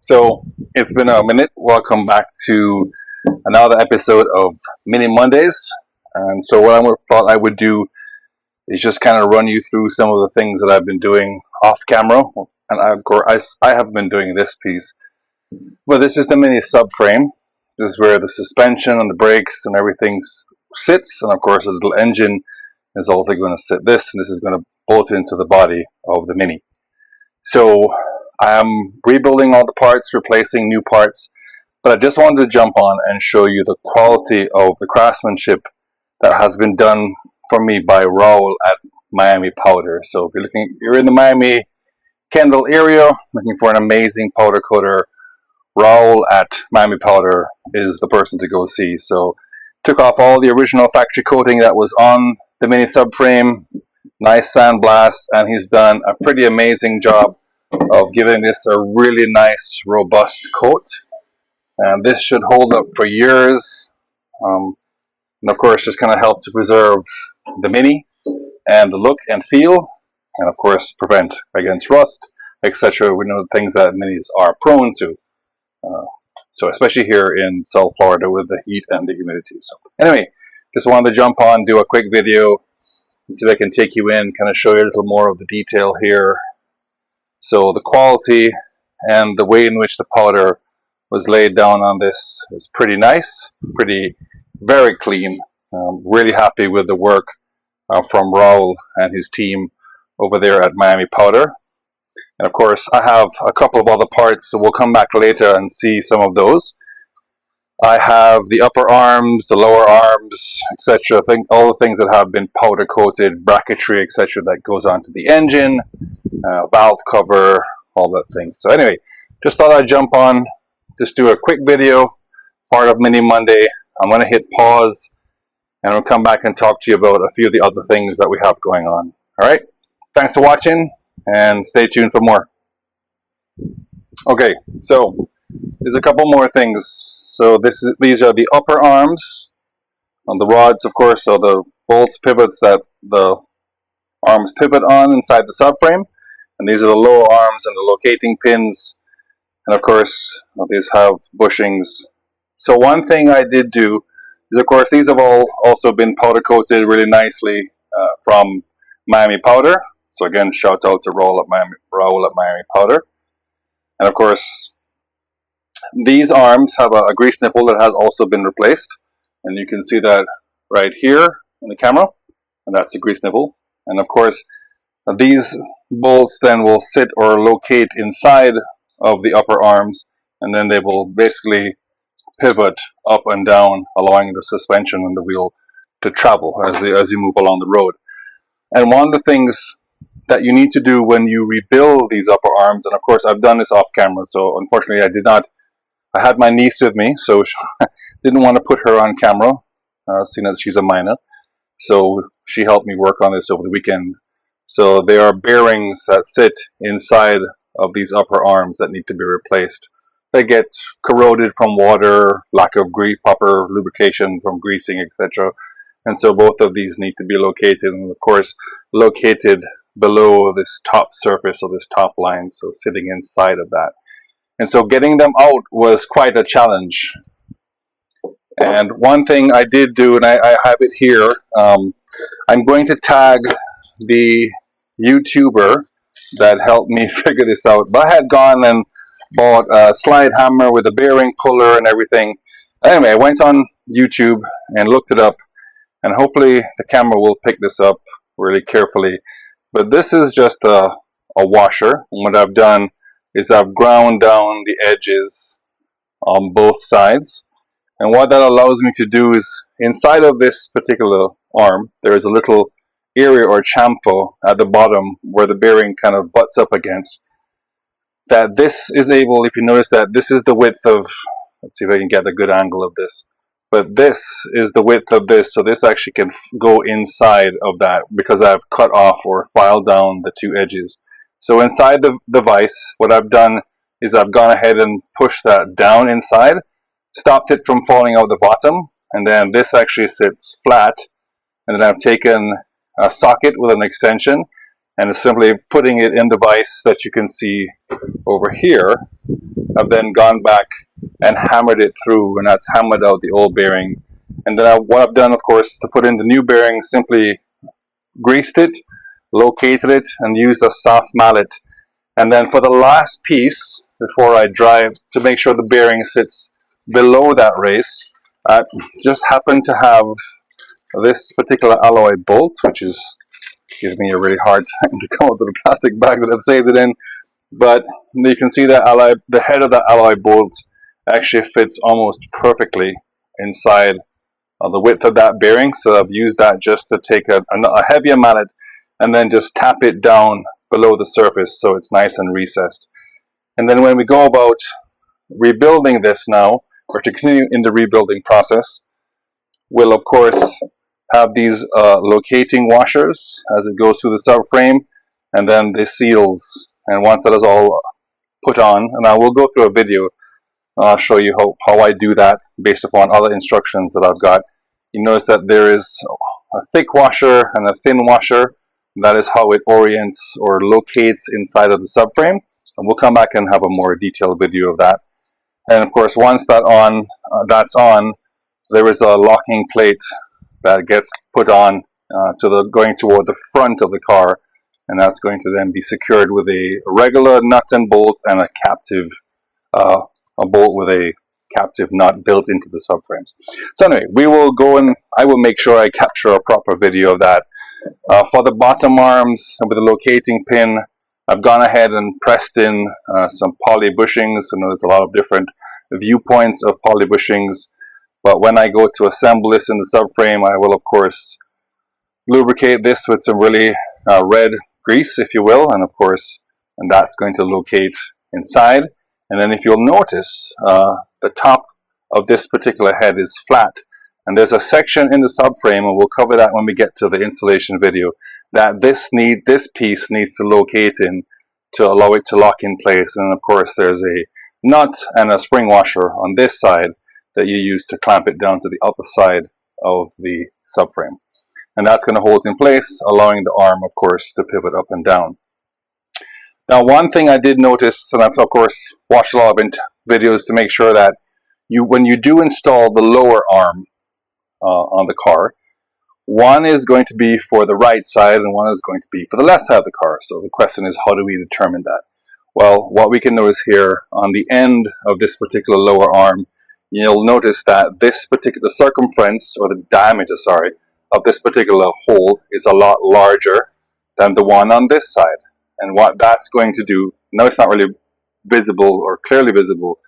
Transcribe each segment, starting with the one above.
So it's been a minute. Welcome back to another episode of Mini Mondays. And so what I thought I would do is just kind of run you through some of the things that I've been doing off camera. And I have been doing this piece. But this is the Mini Subframe. This is where the suspension and the brakes and everything sits. And of course, a little engine is also going to sit this. And this is going to bolt into the body of the Mini. So I'm rebuilding all the parts, replacing new parts, but I just wanted to jump on and show you the quality of the craftsmanship that has been done for me by Raul at Miami Powder. So if you're in the Miami Kendall area looking for an amazing powder coater, Raul at Miami Powder is the person to go see. So took off all the original factory coating that was on the Mini Subframe, nice sandblast, and he's done a pretty amazing job of giving this a really nice robust coat, and this should hold up for years, and of course just kind of help to preserve the Mini and the look and feel, and of course prevent against rust, etc. We know the things that Minis are prone to, so especially here in South Florida with the heat and the humidity. So anyway, just wanted to jump on, do a quick video and see if I can take you in, kind of show you a little more of the detail here. So the quality and the way in which the powder was laid down on this is pretty nice, very clean. Really happy with the work from Raul and his team over there at Miami Powder. And of course, I have a couple of other parts, so we'll come back later and see some of those. I have the upper arms, the lower arms, etc. All the things that have been powder coated, bracketry, etc. that goes onto the engine, valve cover, all that things. So anyway, just thought I'd jump on, just do a quick video, part of Mini Monday. I'm going to hit pause, and I'll come back and talk to you about a few of the other things that we have going on. All right, thanks for watching, and stay tuned for more. Okay, so there's a couple more things. So these are the upper arms on the rods, of course, so the bolts, pivots that the arms pivot on inside the subframe. And these are the lower arms and the locating pins. And of course, these have bushings. So one thing I did do is, of course, these have all also been powder coated really nicely from Miami Powder. So again, shout out to Raul at Miami Powder. And of course, these arms have a grease nipple that has also been replaced, and you can see that right here in the camera, and that's the grease nipple. And of course, these bolts then will sit or locate inside of the upper arms, and then they will basically pivot up and down, allowing the suspension and the wheel to travel as you move along the road. And one of the things that you need to do when you rebuild these upper arms, and of course I've done this off camera, so unfortunately I had my niece with me, so didn't want to put her on camera, seeing as she's a minor. So she helped me work on this over the weekend. So there are bearings that sit inside of these upper arms that need to be replaced. They get corroded from water, lack of proper lubrication from greasing, etc. And so both of these need to be located, and of course located below this top surface or this top line, so sitting inside of that. And so getting them out was quite a challenge. And one thing I did do, and I have it here, I'm going to tag the YouTuber that helped me figure this out. But I had gone and bought a slide hammer with a bearing puller and everything. Anyway, I went on YouTube and looked it up, and hopefully the camera will pick this up really carefully. But this is just a washer. And what I've done is I've ground down the edges on both sides. And what that allows me to do is, inside of this particular arm, there is a little area or chamfer at the bottom where the bearing kind of butts up against. That this is able, if you notice that this is the width of, let's see if I can get a good angle of this. But this is the width of this, so this actually can go inside of that because I've cut off or filed down the two edges. So inside the vise, what I've done is I've gone ahead and pushed that down inside, stopped it from falling out the bottom, and then this actually sits flat. And then I've taken a socket with an extension and it's simply putting it in the vise that you can see over here. I've then gone back and hammered it through, and that's hammered out the old bearing. And then what I've done, of course, to put in the new bearing, simply greased it, located it, and used a soft mallet. And then for the last piece, before I drive, to make sure the bearing sits below that race, I just happen to have this particular alloy bolt, which gives me a really hard time to come up with the plastic bag that I've saved it in. But you can see that the head of that alloy bolt actually fits almost perfectly inside the width of that bearing. So I've used that just to take a heavier mallet and then just tap it down below the surface so it's nice and recessed. And then when we go about rebuilding this now, or to continue in the rebuilding process, we'll of course have these locating washers as it goes through the subframe, and then the seals. And once that is all put on, and I will go through a video, I'll show you how I do that based upon other instructions that I've got. You notice that there is a thick washer and a thin washer. That is how it orients or locates inside of the subframe. And we'll come back and have a more detailed video of that. And of course, once that's on, there is a locking plate that gets put on going toward the front of the car, and that's going to then be secured with a regular nut and bolt and a captive a bolt with a captive nut built into the subframe. So anyway, we will go and I will make sure I capture a proper video of that. For the bottom arms with the locating pin, I've gone ahead and pressed in some poly bushings. I know there's a lot of different viewpoints of poly bushings, but when I go to assemble this in the subframe, I will of course lubricate this with some really red grease, if you will, and of course, and that's going to locate inside. And then if you'll notice, the top of this particular head is flat, and there's a section in the subframe, and we'll cover that when we get to the installation video, that this piece needs to locate in to allow it to lock in place. And of course, there's a nut and a spring washer on this side that you use to clamp it down to the upper side of the subframe. And that's going to hold it in place, allowing the arm, of course, to pivot up and down. Now, one thing I did notice, and I've of course watched a lot of videos to make sure that when you do install the lower arm on the car, one is going to be for the right side and one is going to be for the left side of the car. So the question is, how do we determine that? Well, what we can notice here on the end of this particular lower arm, you'll notice that this particular circumference, or the diameter, sorry, of this particular hole is a lot larger than the one on this side. And what that's going to do, now it's not really visible or clearly visible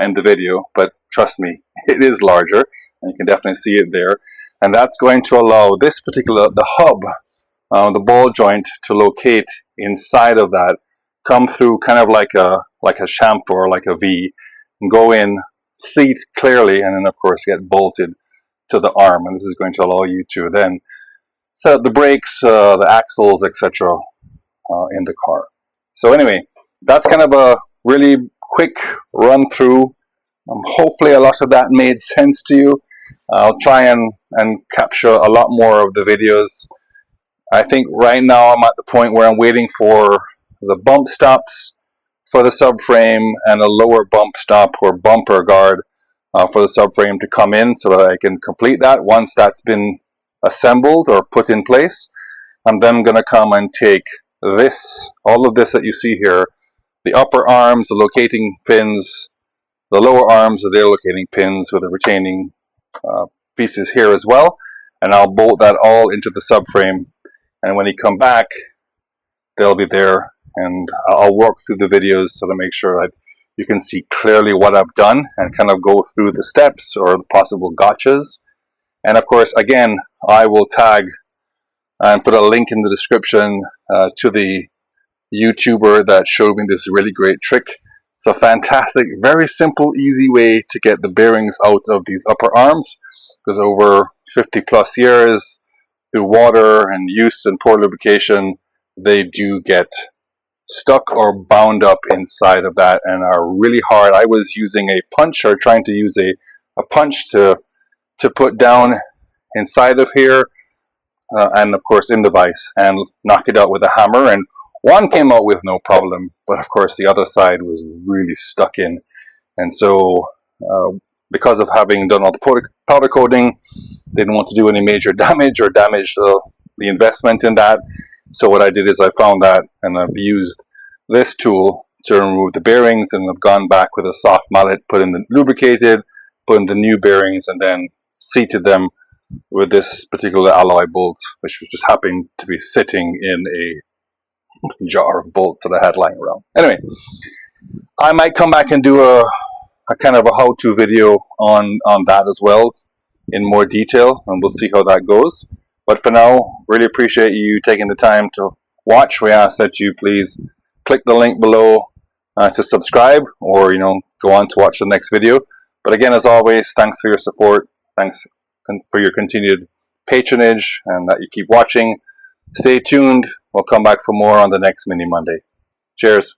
in the video, but trust me, it is larger, and you can definitely see it there. And that's going to allow this particular, the hub, the ball joint, to locate inside of that, come through kind of like a chamfer or like a V, and go in, seat clearly, and then of course get bolted to the arm. And this is going to allow you to then set up the brakes, the axles, etc. In the car. So anyway, that's kind of a really quick run through. Hopefully a lot of that made sense to you. I'll try and capture a lot more of the videos. I think right now I'm at the point where I'm waiting for the bump stops for the subframe and a lower bump stop or bumper guard for the subframe to come in so that I can complete that. Once that's been assembled or put in place, I'm then going to come and take all of this that you see here, the upper arms, the locating pins, the lower arms, the locating pins with the retaining pieces here as well, and I'll bolt that all into the subframe. And when you come back, they'll be there, and I'll work through the videos so to make sure that you can see clearly what I've done and kind of go through the steps or the possible gotchas. And of course, again, I will tag and put a link in the description to the YouTuber that showed me this really great trick. It's a fantastic, very simple, easy way to get the bearings out of these upper arms, because over 50 plus years, through water and use and poor lubrication, they do get stuck or bound up inside of that and are really hard. I was using a punch, or trying to use a punch to put down inside of here. and of course in the vise, and knock it out with a hammer. And one came out with no problem, but of course the other side was really stuck in. And so because of having done all the powder coating, they didn't want to do any major damage or damage the investment in that. So what I did is I found that, and I've used this tool to remove the bearings, and I've gone back with a soft mallet, put in the lubricated, put in the new bearings, and then seated them with this particular alloy bolt, which was just happened to be sitting in a jar of bolts that I had lying around. Anyway, I might come back and do a kind of a how-to video on that as well in more detail, and we'll see how that goes. But for now, really appreciate you taking the time to watch. We ask that you please click the link below to subscribe, or go on to watch the next video. But again, as always, thanks for your support, thanks for your continued patronage, and that you keep watching. Stay tuned. We'll come back for more on the next Mini Monday. Cheers.